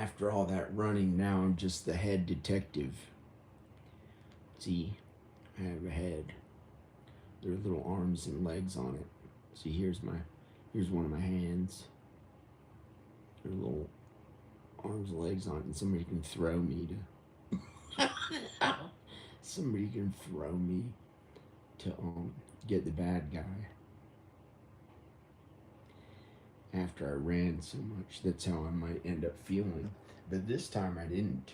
after all that running, now I'm just the head detective. See, I have a head. There are little arms and legs on it. See, here's one of my hands. There are little arms and legs on it, and somebody can throw me to somebody can throw me to get the bad guy. After I ran so much, that's how I might end up feeling. But this time I didn't.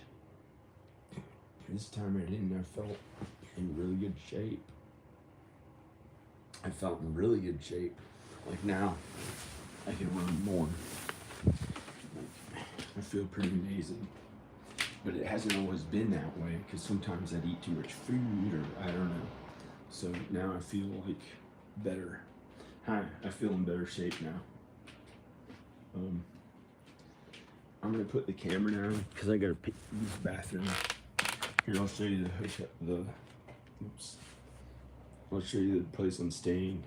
This time I didn't. I felt in really good shape. I felt in really good shape. Like now, I can run more. Like, I feel pretty amazing. But it hasn't always been that way, because sometimes I'd eat too much food, or I don't know. So now I feel like better. Hi, I feel in better shape now. I'm gonna put the camera down because I gotta use the bathroom. Here, I'll show you I'll show you the place I'm staying.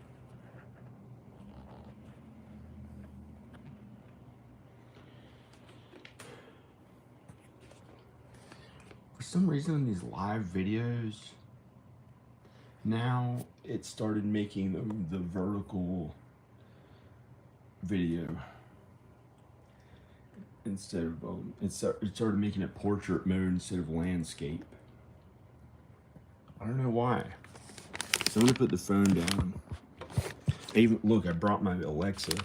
For some reason, in these live videos, now it started making the vertical video. Instead of it started making it portrait mode instead of landscape. I don't know why. So I'm gonna put the phone down. Look, I brought my Alexa.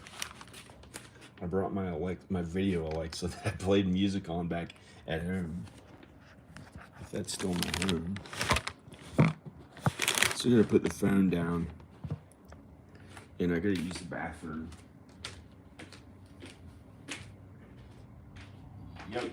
I brought my video Alexa that I played music on back at home. If that's still my home. So I'm gonna put the phone down, and I gotta use the bathroom. Yep.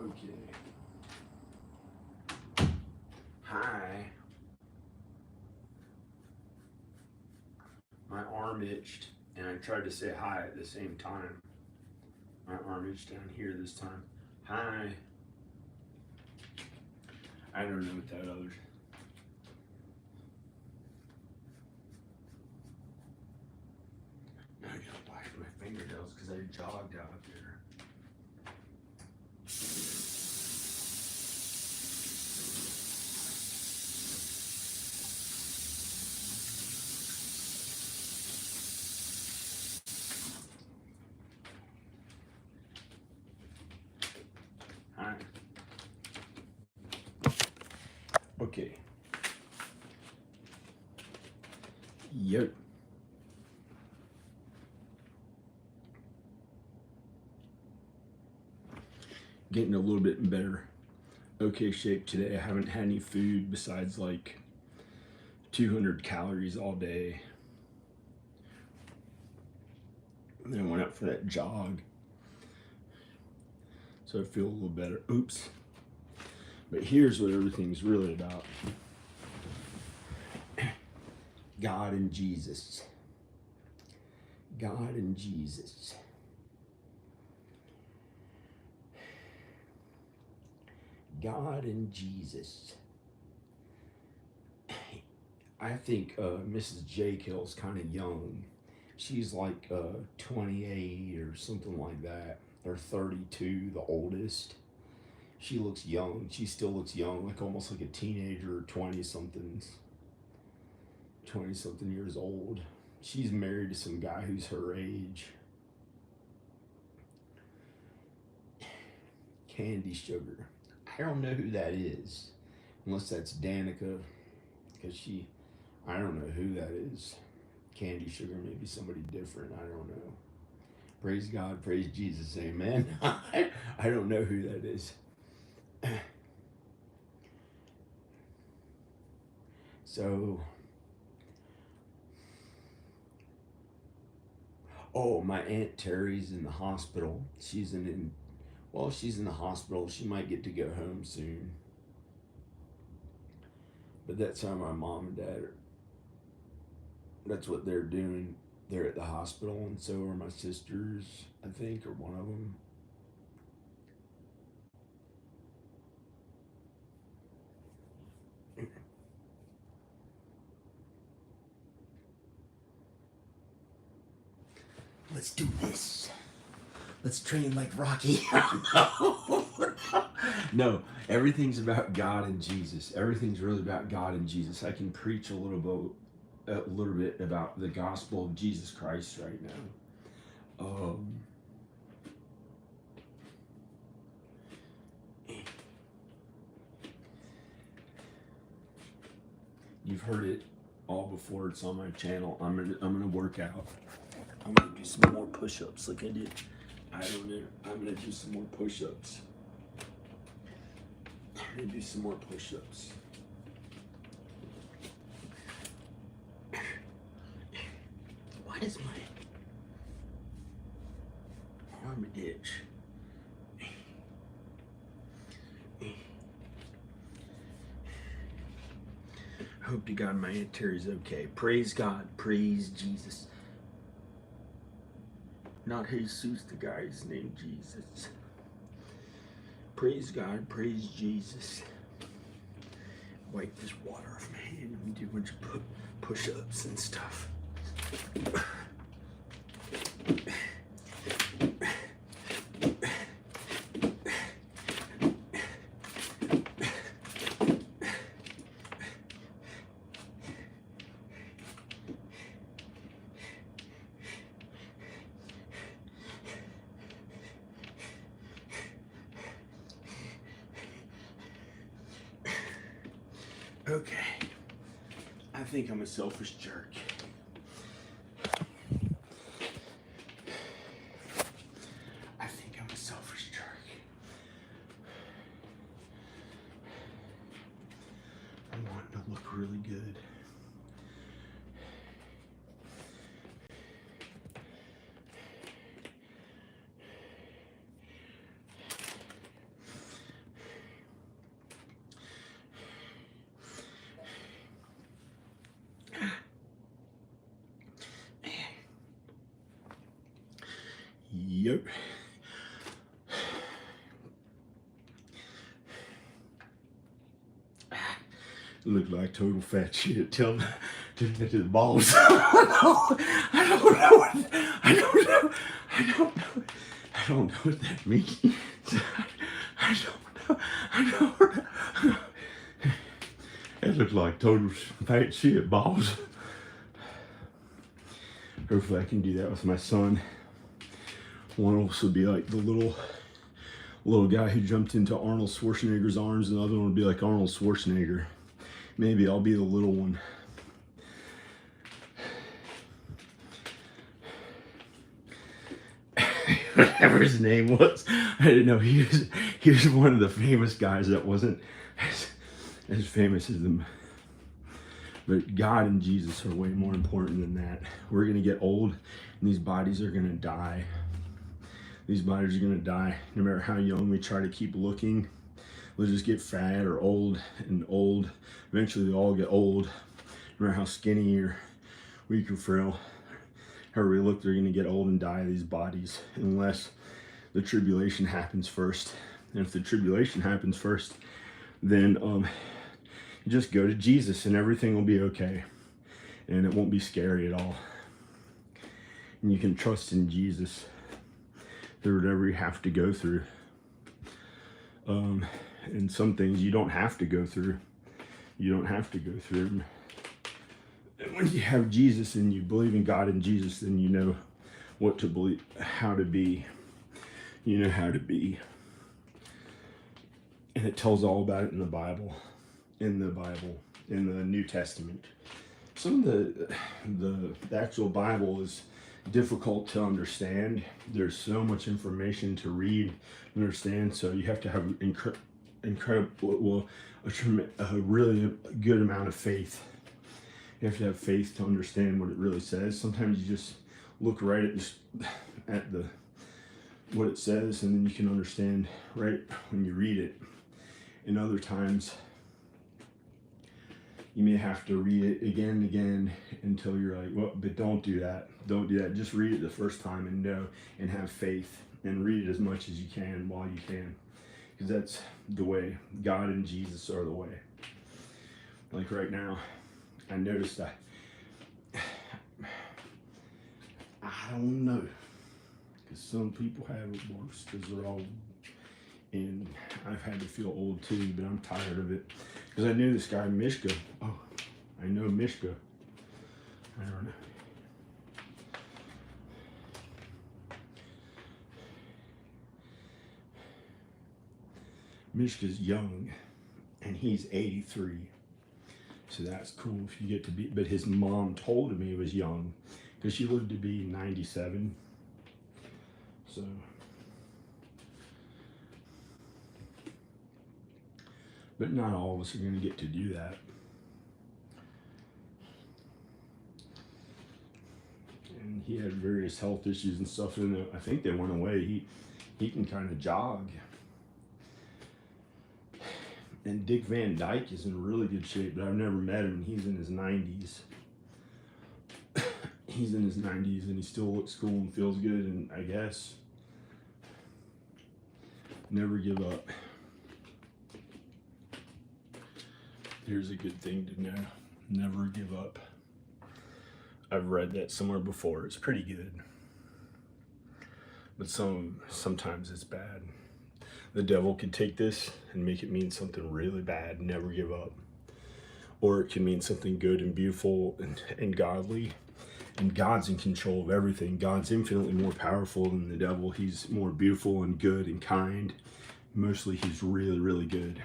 Okay. Hi. My arm itched, And I tried to say hi at the same time. My arm is down here this time. Hi. I don't know what that other. Now I gotta wash my fingernails because I jogged out there. Hi. Okay. Yep. Getting a little bit better. Okay shape today. I haven't had any food besides like 200 calories all day. And then I went out for that jog. So I feel a little better. Oops. But here's what everything's really about. God and Jesus. God and Jesus. God and Jesus. I think Mrs. Jekyll's kind of young. She's like 28 or something like that, or 32, the oldest. She looks young. She still looks young, like almost like a teenager, 20-something years old. She's married to some guy who's her age. Candy Sugar. I don't know who that is, unless that's Danica, because I don't know who that is. Candy Sugar, maybe somebody different. I don't know. Praise God, praise Jesus, amen. I don't know who that is. So, oh, my Aunt Terry's in the hospital. She's in the hospital. She might get to go home soon. But that's how my mom and dad are. That's what they're doing. They're at the hospital, and so are my sisters, I think, or one of them. Let's do this. Let's train like Rocky. No, everything's about God and Jesus. Everything's really about God and Jesus. I can preach a little bit about the gospel of Jesus Christ right now. You've heard it all before. It's on my channel. I'm gonna work out. I'm gonna do some more push-ups like I did. I don't know. I'm gonna do some more push-ups. I'm gonna do some more push-ups. Why does my arm itch? Hope to God my Aunt Terry's okay. Praise God. Praise Jesus. Not Jesus, the guy's named Jesus. Praise God. Praise Jesus. Wipe this water off my hand and do a bunch of push-ups and stuff. Okay, I think I'm a selfish jerk. I think I'm a selfish jerk. I'm wanting to look really good. Yep. Look like total fat shit. Tell me to the balls. I don't know. I don't know what that means. I don't know. I don't know. It looked like total fat shit balls. Hopefully I can do that with my son. One will also be like the little guy who jumped into Arnold Schwarzenegger's arms, and the other one will be like Arnold Schwarzenegger. Maybe I'll be the little one. Whatever his name was, I didn't know he was one of the famous guys that wasn't as famous as them. But God and Jesus are way more important than that. We're gonna get old, and these bodies are gonna die. These bodies are gonna die. No matter how young we try to keep looking, they'll just get fat or old and old. Eventually they all get old. No matter how skinny or weak or frail, however we look, they're gonna get old and die, these bodies, unless the tribulation happens first. And if the tribulation happens first, then you just go to Jesus and everything will be okay. And it won't be scary at all. And you can trust in Jesus through whatever you have to go through. And some things you don't have to go through. You don't have to go through them. And when you have Jesus and you believe in God and Jesus, then you know what to believe, how to be. You know how to be. And it tells all about it in the Bible. In the New Testament. Some of the actual Bible is difficult to understand. There's so much information to read and understand, so you have to have a really good amount of faith. You have to have faith to understand what it really says. Sometimes you just look right at what it says, and then you can understand right when you read it. And other times you may have to read it again and again until you're like, well, but don't do that. Don't do that. Just read it the first time and know and have faith, and read it as much as you can while you can. Because that's the way. God and Jesus are the way. Like right now, I noticed that I don't know. Because some people have it worse because they're old. And I've had to feel old too, but I'm tired of it. Because I knew this guy, Mishka. Oh, I know Mishka. I don't know. Mishka's young, and he's 83. So that's cool if you get to be, but his mom told him he was young, because she lived to be 97. So. But not all of us are going to get to do that. And he had various health issues and stuff, and I think they went away. He can kind of jog. And Dick Van Dyke is in really good shape, but I've never met him, and he's in his 90s. He's in his 90s, and he still looks cool and feels good, and I guess never give up. Here's a good thing to know. Never give up. I've read that somewhere before. It's pretty good. But sometimes it's bad. The devil can take this and make it mean something really bad. Never give up. Or it can mean something good and beautiful and godly. And God's in control of everything. God's infinitely more powerful than the devil. He's more beautiful and good and kind. Mostly he's really, really good.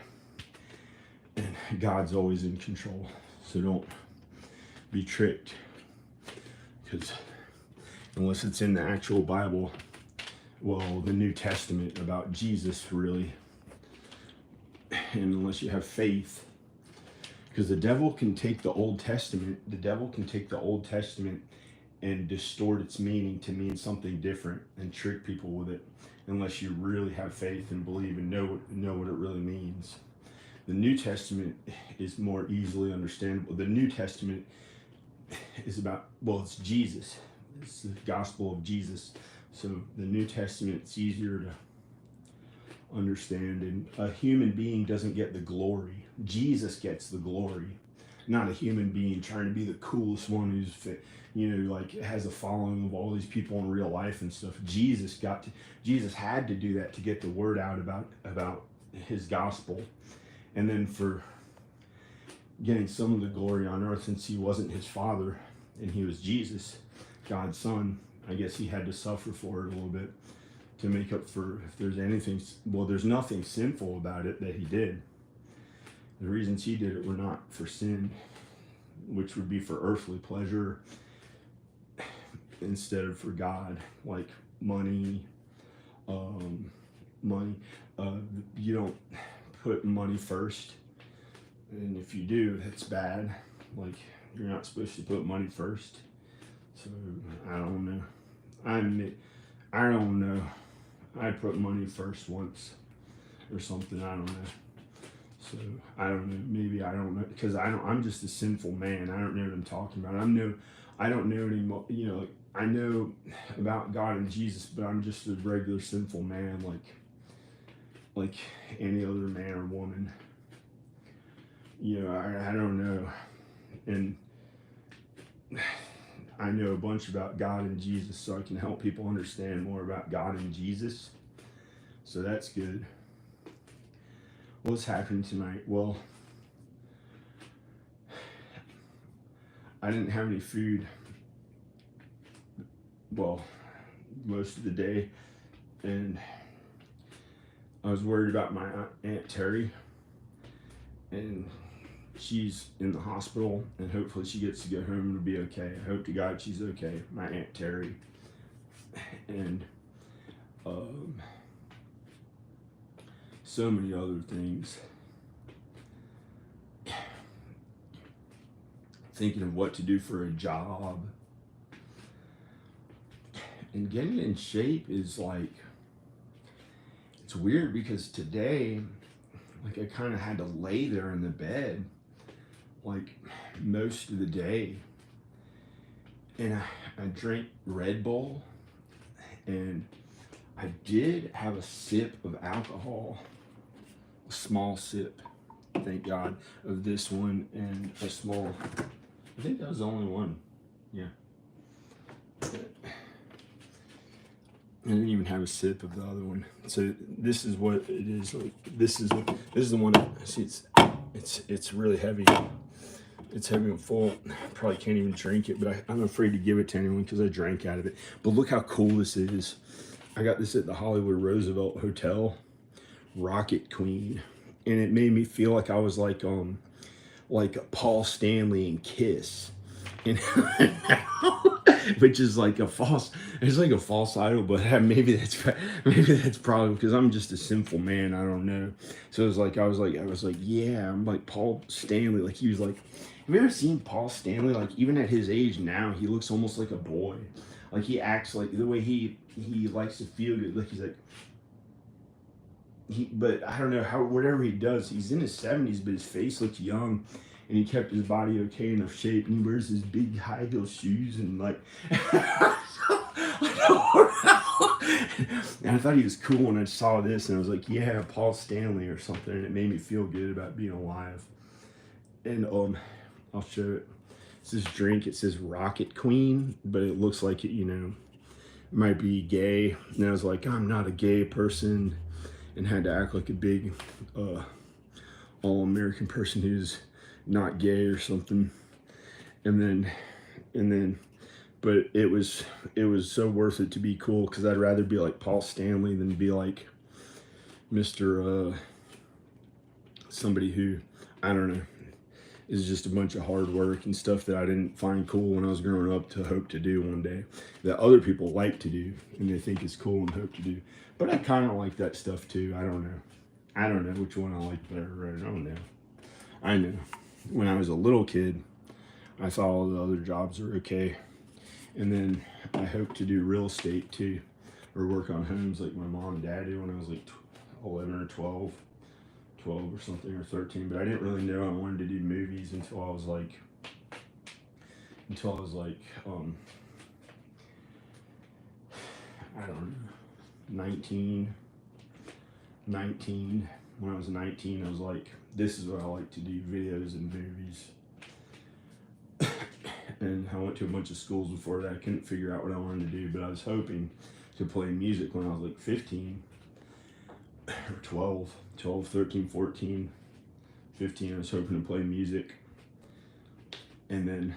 And God's always in control. So don't be tricked. Because unless it's in the actual Bible, well, the New Testament about Jesus, really. And unless you have faith. Because the devil can take the Old Testament. The devil can take the Old Testament and distort its meaning to mean something different and trick people with it. Unless you really have faith and believe and know what it really means. The New Testament is more easily understandable. The New Testament is about, well, it's Jesus. It's the gospel of Jesus. So the New Testament's easier to understand, and a human being doesn't get the glory. Jesus gets the glory, not a human being trying to be the coolest one who's fit, like has a following of all these people in real life and stuff. Jesus had to do that to get the word out about his gospel, and then for getting some of the glory on earth, since he wasn't his father and he was Jesus, God's son. I guess he had to suffer for it a little bit to make up for, if there's anything, well, there's nothing sinful about it that he did. The reasons he did it were not for sin, which would be for earthly pleasure instead of for God, like money. You don't put money first, and if you do, that's bad. Like, you're not supposed to put money first. So I don't know. I don't know. I put money first once or something. I don't know. So I don't know. Maybe I don't know, because I'm just a sinful man. I don't know what I'm talking about. I don't know anymore. I know about God and Jesus, but I'm just a regular sinful man, like any other man or woman. I don't know. And I know a bunch about God and Jesus, so I can help people understand more about God and Jesus. So that's good. What's happening tonight? Well, I didn't have any food, most of the day, and I was worried about my Aunt Terry, and she's in the hospital, and hopefully she gets to go home and be okay. I hope to God she's okay, my Aunt Terry. And so many other things. Thinking of what to do for a job. And getting in shape is it's weird, because today, I kind of had to lay there in the bed, most of the day. And I drank Red Bull, and I did have a sip of alcohol, a small sip, thank God, of this one, and a small, I think that was the only one, yeah. I didn't even have a sip of the other one. So this is what it is like. This is the one. See, it's really heavy. It's heavy and full. I probably can't even drink it, but I'm afraid to give it to anyone because I drank out of it. But look how cool this is. I got this at the Hollywood Roosevelt Hotel, Rocket Queen, and it made me feel like I was like Paul Stanley in Kiss, and which is like a false. It's like a false idol, but maybe that's probably because I'm just a sinful man. I don't know. So it was like I was like, yeah, I'm like Paul Stanley. Like he was like. Have you ever seen Paul Stanley? Like even at his age now, he looks almost like a boy. Like he acts like the way he likes to feel good. Like he's like but I don't know how, whatever he does, he's in his 70s, but his face looks young, and he kept his body okay enough shape, and he wears his big high heel shoes and like. And I thought he was cool when I saw this, and I was like, yeah, Paul Stanley or something, and it made me feel good about being alive. And I'll show it. It's this drink. It says Rocket Queen, but it looks like it, might be gay. And I was like, I'm not a gay person, and had to act like a big all-American person who's not gay or something. And then, but it was so worth it to be cool, because I'd rather be like Paul Stanley than be like Mr. Somebody who, I don't know, is just a bunch of hard work and stuff that I didn't find cool when I was growing up to hope to do one day, that other people like to do and they think is cool and hope to do. But I kind of like that stuff too. I don't know which one I like better. Right? I don't know. I know when I was a little kid, I thought all the other jobs were okay. And then I hoped to do real estate too, or work on homes like my mom and dad did when I was like 11 or 12 or something, or 13, but I didn't really know I wanted to do movies until I was like I don't know, 19. When I was 19, I was like, this is what I like to do, videos and movies. And I went to a bunch of schools before that. I couldn't figure out what I wanted to do, but I was hoping to play music when I was like 15 or 12, 13, 14, 15. I was hoping to play music. And then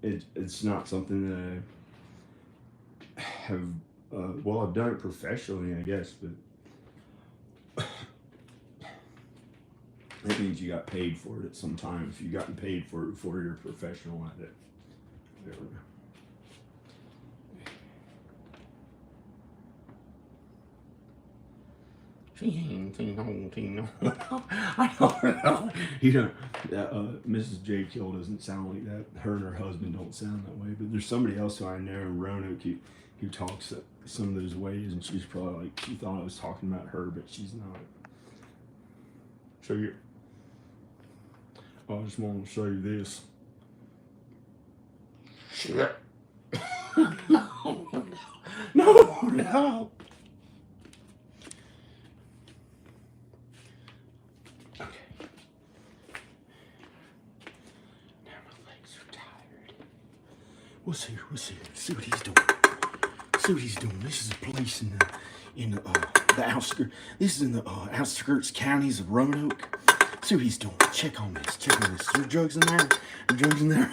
it's not something that I have, well, I've done it professionally, I guess, but that means you got paid for it at some time. If you've gotten paid for it before, you're a professional at it. There we go. I don't know. You know, Mrs. J. Kill doesn't sound like that. Her and her husband don't sound that way. But there's somebody else who I know in Roanoke who talks some of those ways, and she's probably like, she thought I was talking about her, but she's not. Show you. I just want to show you this. Shit. No. We'll see. See what he's doing. This is a place in the outskirts. This is in the outskirts counties of Roanoke. See what he's doing. Check on this. There are drugs in there.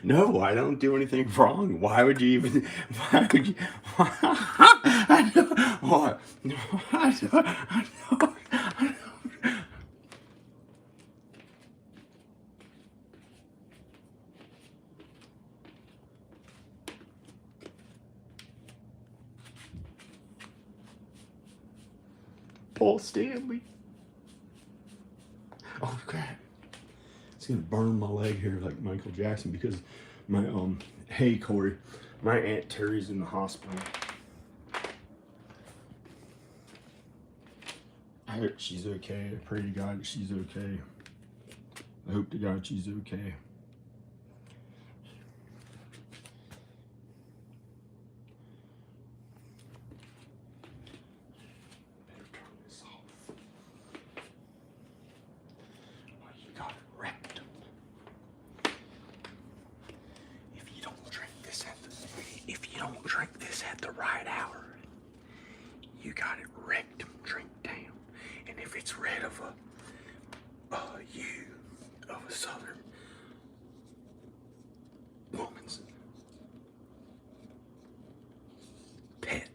No, I don't do anything wrong. Why would you even? I know. Paul Stanley. Oh crap! It's gonna burn my leg here like Michael Jackson because my hey Corey, my Aunt Terry's in the hospital. I hope she's okay. I pray to God that she's okay. I hope to God she's okay. Drink this at the right hour. You got it rectum drink down. And if it's red of a southern woman's pet,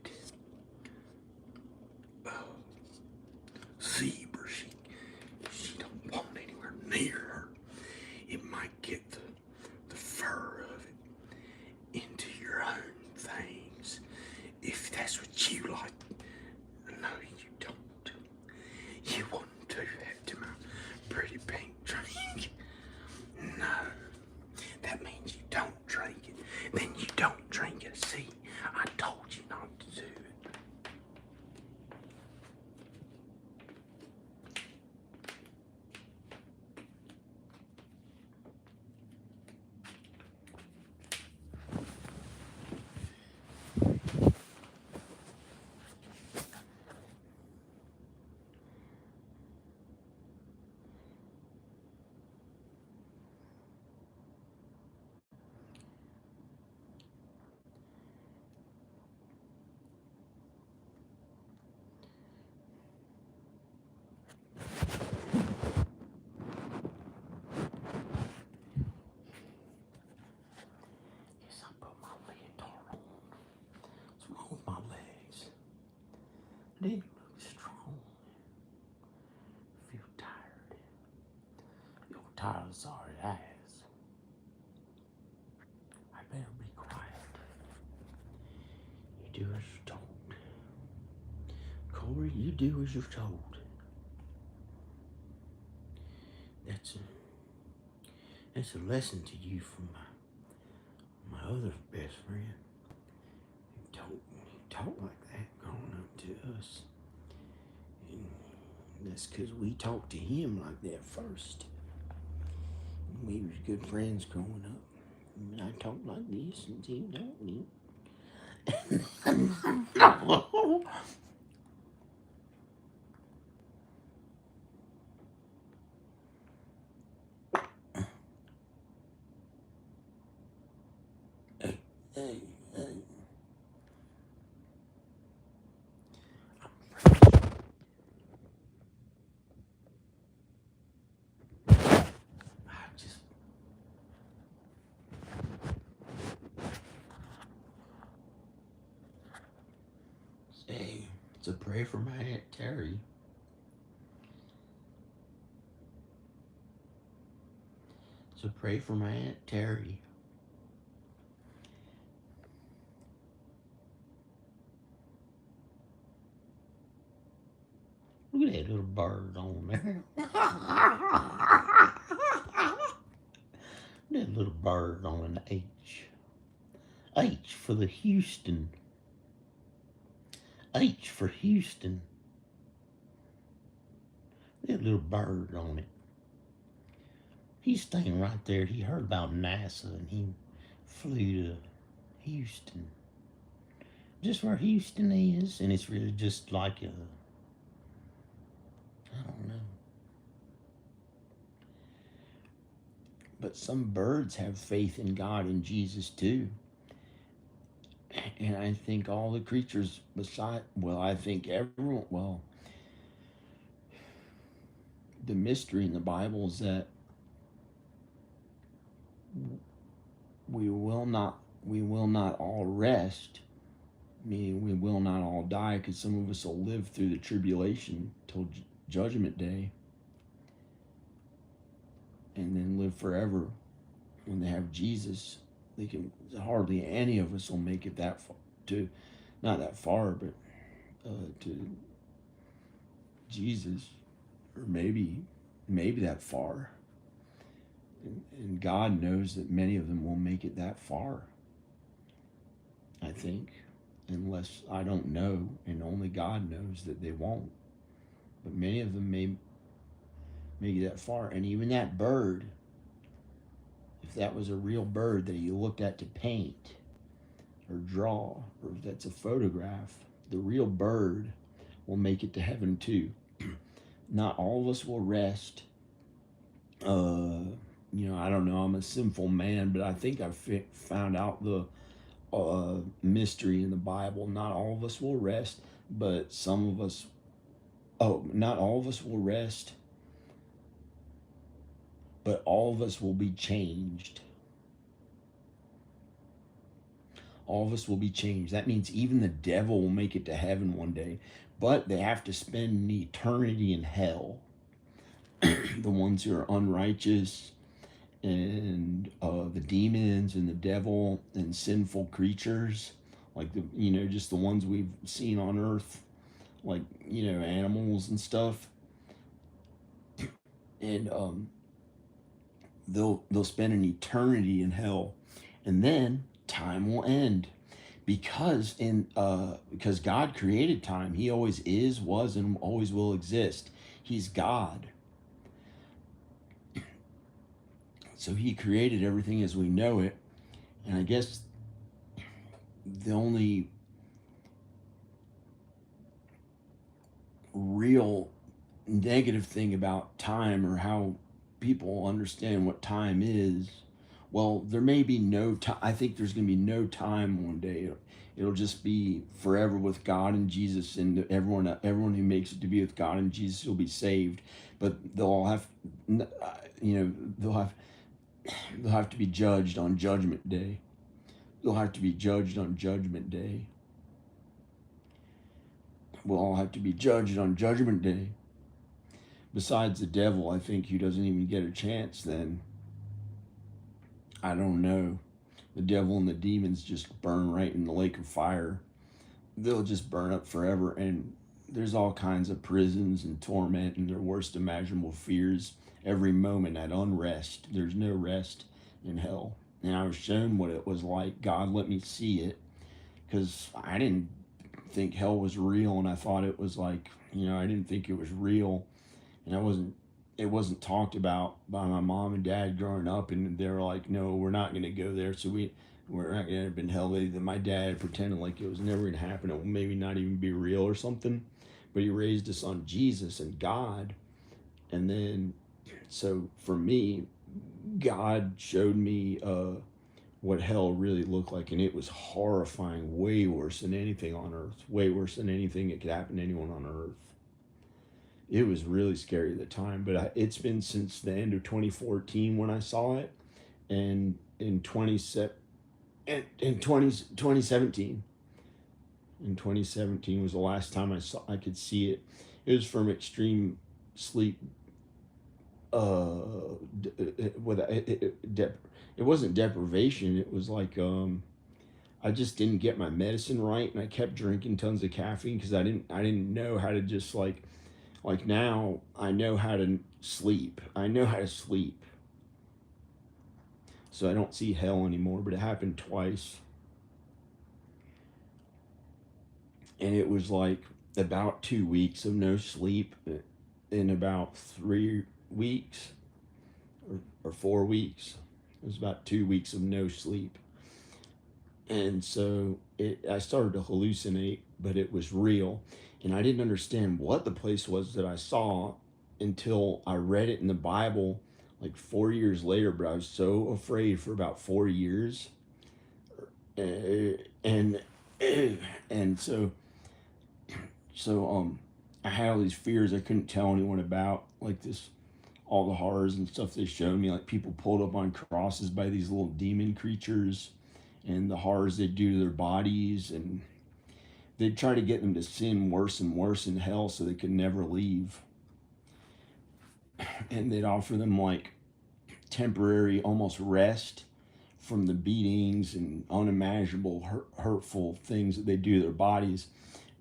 zebra, she don't want anywhere near her. It might get the fur of it into your own things, if that's what you like. No, you don't. You wouldn't do that to my pretty pink drink. No, that means you don't drink it. Then you don't drink it. See, I told you not to do it. They look strong. Feel tired. Your tired, sorry eyes. I better be quiet. You do as you're told. Corey, you do as you're told. That's a lesson to you from my other best friend. He talked like that growing up to us. And that's because we talked to him like that first. And we was good friends growing up. And I talk like this and he don't. Hey, hey, hey. I just, hey, it's a prayer for my Aunt Terry. So pray for my Aunt Terry. Look at that little bird on there. That little bird on an H. H for the Houston. H for Houston. That little bird on it. He's staying right there. He heard about NASA and he flew to Houston. Just where Houston is. And it's really just like a, I don't know. But some birds have faith in God and Jesus too. And I think all the creatures beside, well, I think everyone, well, the mystery in the Bible is that we will not all rest, meaning we will not all die, because some of us will live through the tribulation till judgment day and then live forever. When they have Jesus, they can, hardly any of us will make it that far, to not that far, but to Jesus, or maybe that far. And God knows that many of them won't make it that far, I think, unless, I don't know, and only God knows that they won't. But many of them may make it that far. And even that bird, if that was a real bird that you looked at to paint or draw, or if that's a photograph, the real bird will make it to heaven too. Not all of us will rest. I don't know, I'm a sinful man, but I think I've found out the mystery in the Bible. Not all of us will rest, but some of us, not all of us will rest, but all of us will be changed. All of us will be changed. That means even the devil will make it to heaven one day, but they have to spend an eternity in hell. The ones who are unrighteous, and the demons and the devil and sinful creatures, like just the ones we've seen on earth, like animals and stuff, and they'll spend an eternity in hell, and then time will end, because God created time. He always is, was, and always will exist. He's God. So he created everything as we know it. And I guess the only real negative thing about time, or how people understand what time is, well, there may be no time. I think there's going to be no time one day. It'll just be forever with God and Jesus, and everyone who makes it to be with God and Jesus will be saved. But they'll all have, they'll have to be judged on Judgment Day. They'll have to be judged on Judgment Day. We'll all have to be judged on Judgment Day. Besides the devil, I think, who doesn't even get a chance then. I don't know. The devil and the demons just burn right in the lake of fire. They'll just burn up forever. And there's all kinds of prisons and torment and their worst imaginable fears every moment, at unrest. There's no rest in hell. And I was shown what it was like. God let me see it, because I didn't think hell was real, and I thought it was like, I didn't think it was real, and it wasn't talked about by my mom and dad growing up, and they were like, no, we're not going to go there. So where I had been hell, that my dad pretended like it was never going to happen, it will maybe not even be real or something. But he raised us on Jesus and God. And then, so for me, God showed me what hell really looked like, and it was horrifying, way worse than anything on earth, way worse than anything that could happen to anyone on earth. It was really scary at the time, but it's been since the end of 2014 when I saw it, and in 2017. In 2017 was the last time I could see it. It was from extreme sleep. With it wasn't deprivation. It was like I just didn't get my medicine right, and I kept drinking tons of caffeine because I didn't know how to just like now I know how to sleep. I know how to sleep, so I don't see hell anymore. But it happened twice, and it was like about 2 weeks of no sleep in about 3 weeks or 4 weeks. It was about 2 weeks of no sleep. And so I started to hallucinate, but it was real. And I didn't understand what the place was that I saw until I read it in the Bible like 4 years later. But I was so afraid for about 4 years. And and so I had all these fears I couldn't tell anyone about, like this, all the horrors and stuff they showed me, like people pulled up on crosses by these little demon creatures, and the horrors they do to their bodies, and they'd try to get them to sin worse and worse in hell so they could never leave. And they'd offer them like temporary almost rest from the beatings and unimaginable hurtful things that they do to their bodies.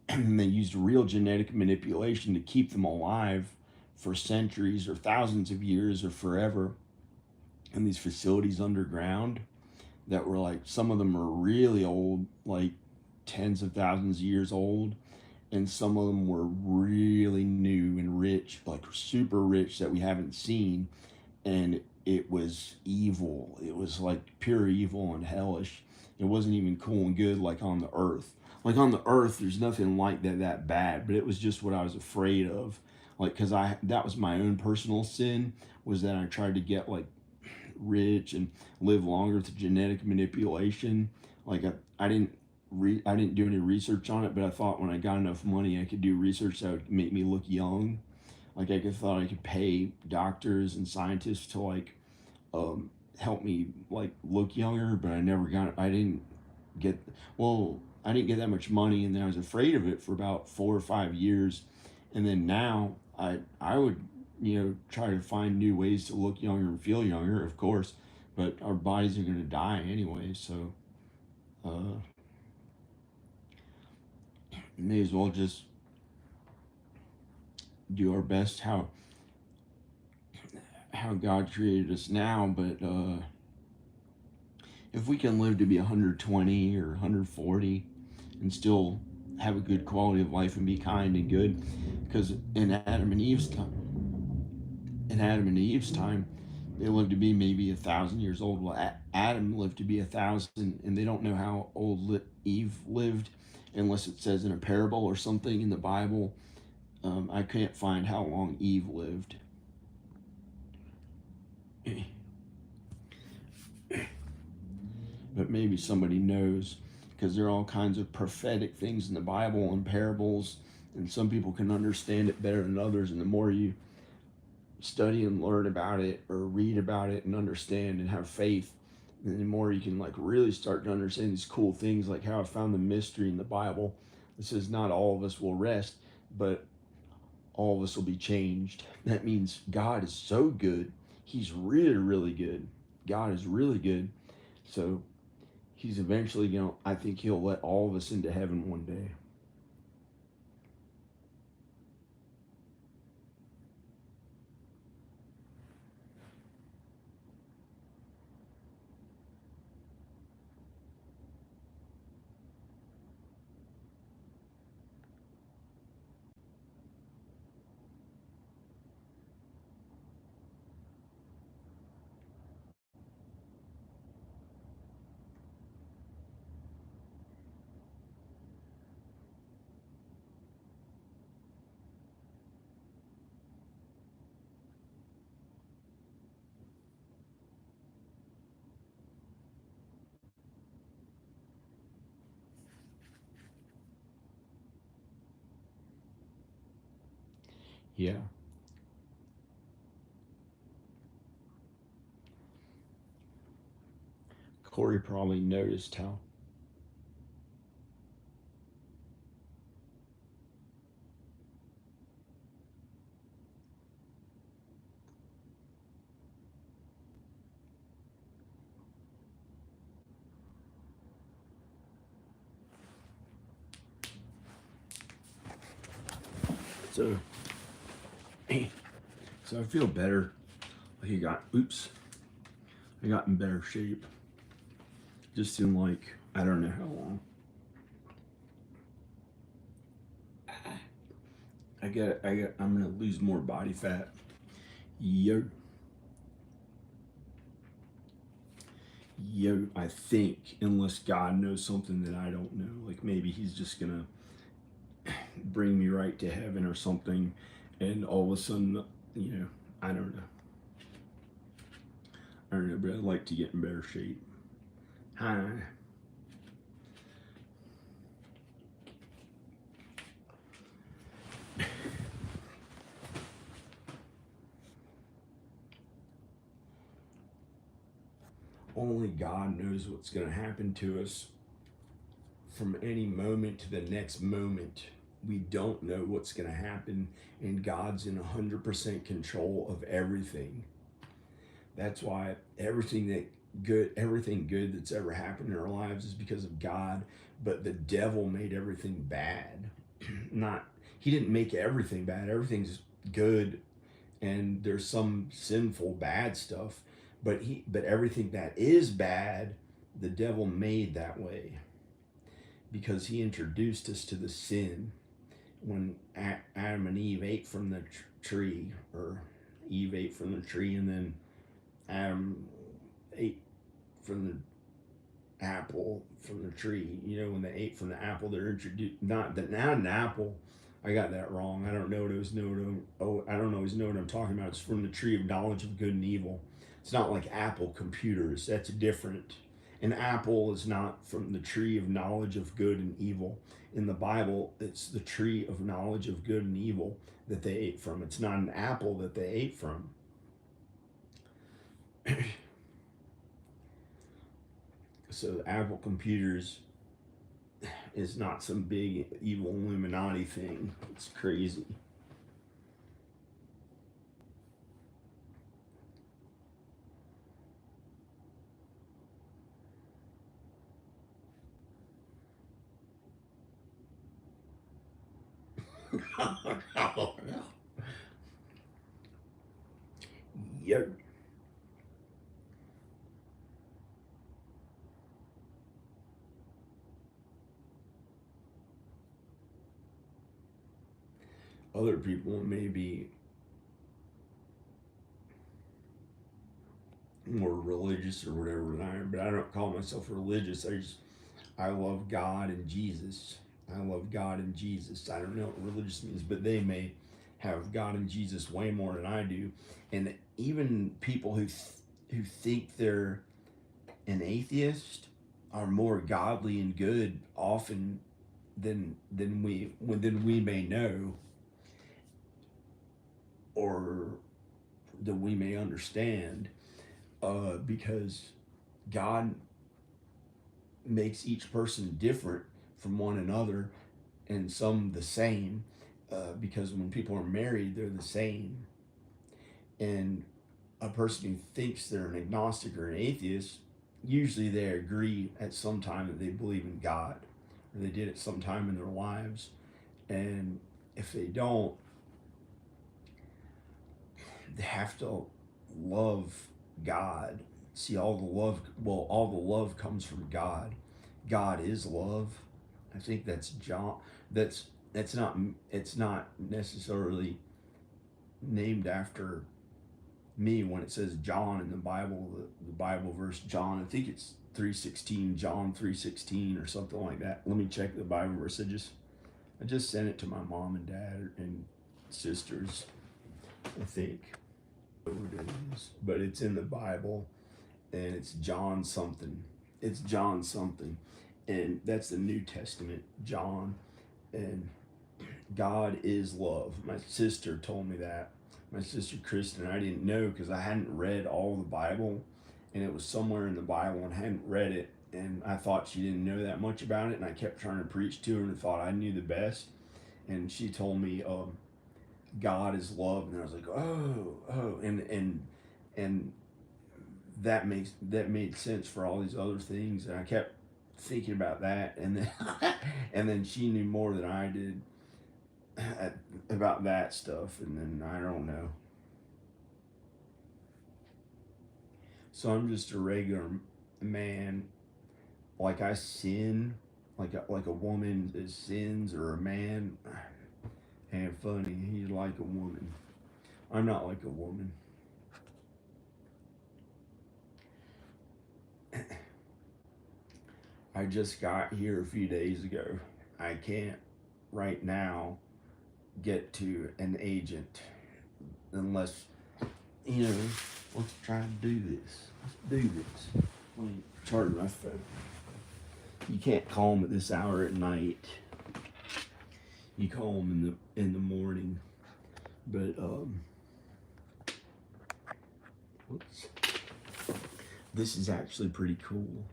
And they used real genetic manipulation to keep them alive for centuries or thousands of years or forever in these facilities underground that were like, some of them were really old, like tens of thousands of years old, and some of them were really new and rich, like super rich, that we haven't seen. And it was evil. It was like pure evil and hellish. It wasn't even cool and good like on the earth. Like on the earth, there's nothing like that bad, but it was just what I was afraid of. Like, because that was my own personal sin, was that I tried to get like rich and live longer through genetic manipulation. Like I didn't do any research on it, but I thought when I got enough money, I could do research that would make me look young. Like thought I could pay doctors and scientists to like help me like look younger, but I didn't get, well, I didn't get that much money, and then I was afraid of it for about 4 or 5 years. And then now I would, try to find new ways to look younger and feel younger, of course, but our bodies are going to die anyway, so uh, may as well just do our best how God created us now. But if we can live to be 120 or 140 and still have a good quality of life and be kind and good, because in Adam and Eve's time, they lived to be maybe 1,000 years old. Well, Adam lived to be 1,000, and they don't know how old Eve lived, unless it says in a parable or something in the Bible. I can't find how long Eve lived. But maybe somebody knows, because there are all kinds of prophetic things in the Bible and parables, and some people can understand it better than others. And the more you study and learn about it, or read about it and understand and have faith, and the more you can like really start to understand these cool things, like how I found the mystery in the Bible. It says not all of us will rest, but all of us will be changed. That means God is so good. He's really, really good. God is really good. So he's eventually I think he'll let all of us into heaven one day. Yeah. Corey probably noticed how. So, so I feel better. Like I got in better shape. Just in like, I don't know how long. I'm gonna lose more body fat. Yo, I think, unless God knows something that I don't know. Like maybe He's just gonna bring me right to heaven or something, and all of a sudden, you know, I don't know. I don't know, but I'd like to get in better shape. Hi. Only God knows what's going to happen to us from any moment to the next moment. We don't know what's going to happen, and God's in 100% control of everything. That's why everything good that's ever happened in our lives is because of God, but the devil made everything bad. Not He didn't make everything bad. Everything's good, and there's some sinful bad stuff, but everything that is bad, the devil made that way because he introduced us to the sin when Adam and Eve ate from the tree, or Eve ate from the tree, and then Adam ate from the apple from the tree. You know, when they ate from the apple, they're introduced not an apple. I got that wrong. I don't know what it was. I don't always know what I'm talking about. It's from the tree of knowledge of good and evil. It's not like Apple computers. That's different. An apple is not from the tree of knowledge of good and evil. In the Bible, it's the tree of knowledge of good and evil that they ate from. It's not an apple that they ate from. So Apple computers is not some big evil Illuminati thing. It's crazy. Yep. Other people may be more religious or whatever than I am, but I don't call myself religious. I love God and Jesus. I love God and Jesus. I don't know what religious means, but they may have God and Jesus way more than I do. And even people who think they're an atheist are more godly and good often than we may know, or that we may understand, because God makes each person different from one another, and some the same, because when people are married, they're the same. And a person who thinks they're an agnostic or an atheist, usually they agree at some time that they believe in God, or they did at some time in their lives. And if they don't, they have to love God. See, all the love comes from God. God is love. I think that's John. That's not. It's not necessarily named after me when it says John in the Bible. The Bible verse John. I think it's 3:16. John 3:16 or something like that. Let me check the Bible verse. I just sent it to my mom and dad and sisters, I think. But it's in the Bible, and it's John something. It's John something, and that's the New Testament, John. And God is love. My sister told me that. My sister Kristen, I didn't know because I hadn't read all the Bible, and it was somewhere in the Bible and I hadn't read it, and I thought she didn't know that much about it, and I kept trying to preach to her and thought I knew the best. And she told me, God is love, and I was like, oh, and that made sense for all these other things, and I kept thinking about that, and then and then she knew more than I did about that stuff, and then I don't know. So I'm just a regular man. Like I sin, like a woman that sins, or a man. And funny, he's like a woman. I'm not like a woman. I just got here a few days ago. I can't right now get to an agent unless, let's try to do this. Let's do this. Let me charge my phone. You can't call them at this hour at night. You call them in the morning. But whoops. This is actually pretty cool.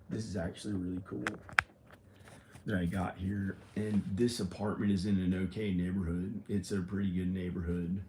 This is actually really cool that I got here. And this apartment is in an okay neighborhood. It's a pretty good neighborhood.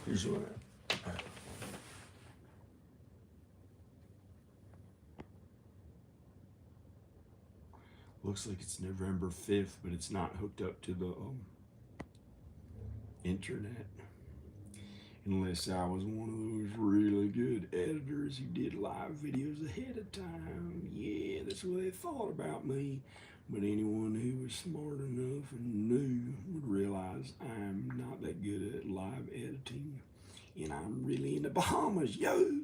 Here's what looks like it's November 5th, but it's not hooked up to the internet. Unless I was one of those really good editors who did live videos ahead of time. Yeah, that's what they thought about me. But anyone who was smart enough and knew would realize I'm not that good at live editing. And I'm really in the Bahamas, yo!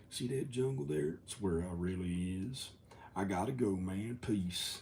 See that jungle there? It's where I really is. I gotta go, man. Peace.